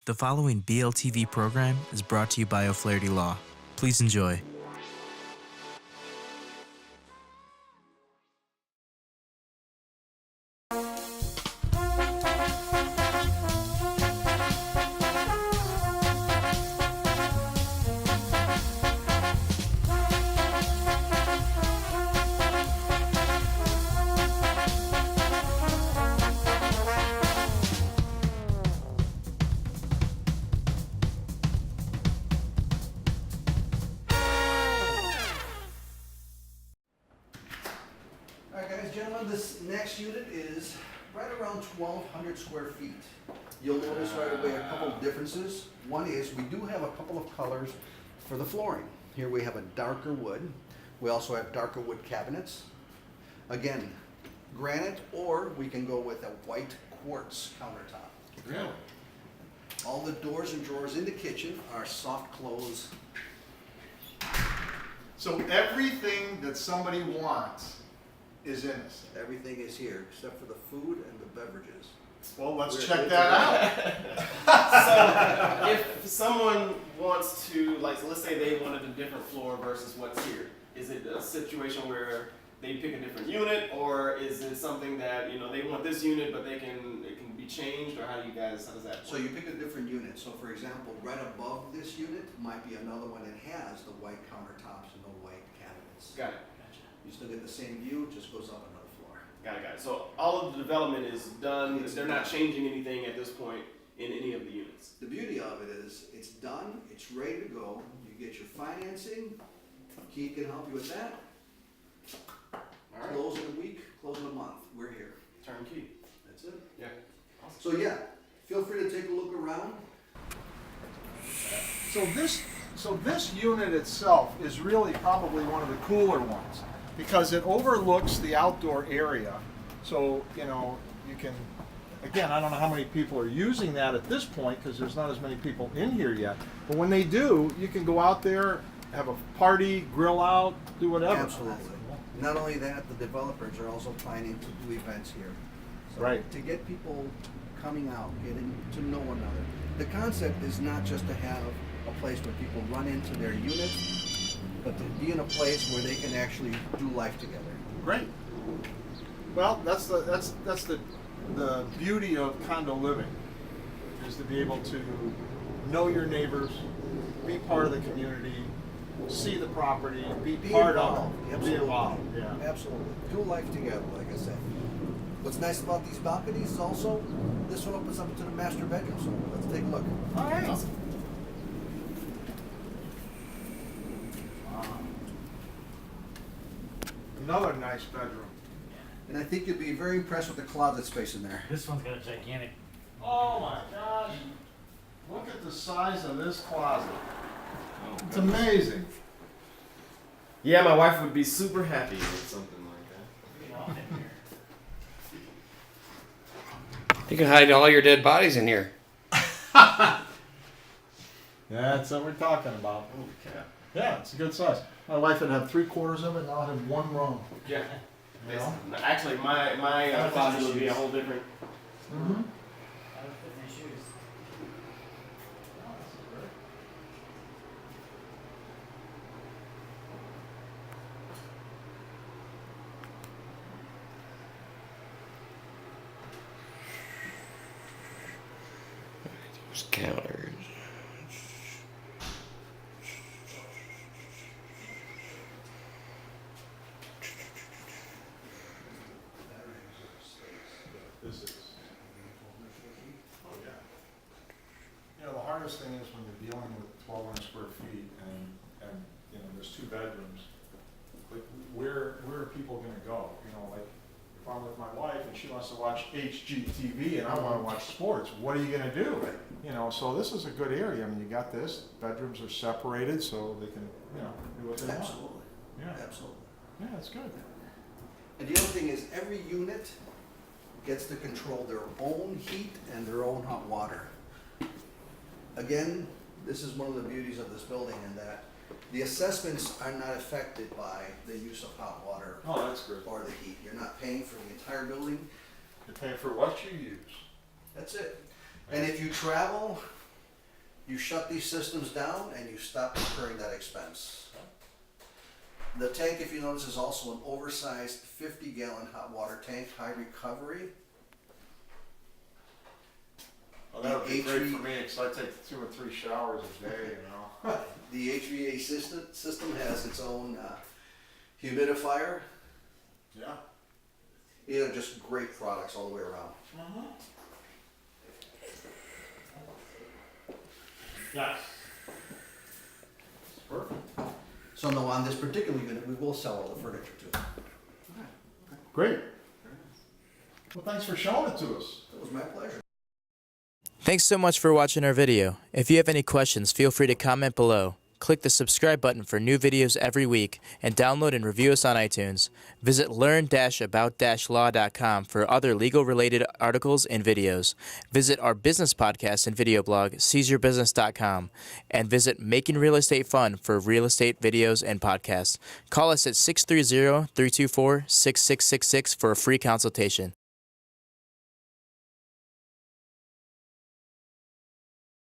The following BLTV program is brought to you by O'Flaherty Law. Please enjoy. Alright guys, gentlemen, this next unit is right around 1,200 square feet. You'll notice right away a couple of differences. One is we do have a couple of colors for the flooring. Here we have a darker wood. We also have darker wood cabinets. Again, granite, or we can go with a white quartz countertop. Really? All the doors and drawers in the kitchen are soft close. So everything that somebody wants is in this. Everything is here except for the food and the beverages. Well, let's We're- check that out. So, if someone wants to, like, let's say they wanted a different floor versus what's here, is it a situation where they pick a different unit, or is it something that, you know, they want this unit, but it can be changed, or how does that work? So you pick a different unit. So for example, right above this unit might be another one that has the white countertops and the white cabinets. Got it. You still get the same view, just goes up another floor. Got it. So all of the development is done. It's They're not changing anything at this point in any of the units. The beauty of it is it's done, it's ready to go. You get your financing. Keith can help you with that. All right. Close in a week, close in a month. We're here. Turnkey. That's it. Yeah. So yeah, feel free to take a look around. So this unit itself is really probably one of the cooler ones because it overlooks the outdoor area. So, you know, you can, again, I don't know how many people are using that at this point because there's not as many people in here yet. But when they do, you can go out there, have a party, grill out, do whatever. Absolutely. Not only that, the developers are also planning to do events here. So Right. to get people coming out, getting to know one another. The concept is not just to have a place where people run into their units, but to be in a place where they can actually do life together. Great. Well, that's the beauty of condo living, is to be able to know your neighbors, be part of the community, see the property, be part of it, be Absolutely. involved. Yeah. Absolutely. Do life together, like I said. What's nice about these balconies is also, this one opens up into the master bedroom, so let's take a look. All right. Awesome. Another nice bedroom. And I think you'll be very impressed with the closet space in there. This one's got a gigantic. Oh my gosh! Look at the size of this closet. It's amazing. Yeah, my wife would be super happy with something like that. You can hide all your dead bodies in here. That's what we're talking about. Holy cow. Yeah, it's a good size. My wife would have 3/4 of it, and I'll have one room. Yeah. You know? Actually, my closet would be a whole different. Mm-hmm. I would fit my shoes. Those counters. This is. Oh yeah. You know, the hardest thing is when you're dealing with 1,200 square feet and you know there's 2 bedrooms. Like where are people going to go? You know, like if I'm with my wife and she wants to watch HGTV and I want to watch sports, what are you going to do? You know, so this is a good area. I mean, you got this. Bedrooms are separated so they can do what they want. Absolutely. Yeah. Absolutely. Yeah, that's good. And the other thing is every unit gets to control their own heat and their own hot water. Again, this is one of the beauties of this building in that the assessments are not affected by the use of hot water Oh, that's good. or the heat. You're not paying for the entire building. You're paying for what you use. That's it. And if you travel, You shut these systems down and you stop incurring that expense. The tank, if you notice, is also an oversized 50-gallon hot water tank, high recovery. Well, that would be great for me, because I take 2 or 3 showers a day, you know. The HVAC system has its own humidifier. Yeah. You know, just great products all the way around. Yes. Perfect. So no, on this particular unit, we will sell all the furniture too. Great. Well, thanks for showing it to us. It was my pleasure. Thanks so much for watching our video. If you have any questions, feel free to comment below. Click the subscribe button for new videos every week, and download and review us on iTunes. Visit learn-about-law.com for other legal-related articles and videos. Visit our business podcast and video blog, seizeyourbusiness.com, and visit Making Real Estate Fun for real estate videos and podcasts. Call us at 630-324-6666 for a free consultation.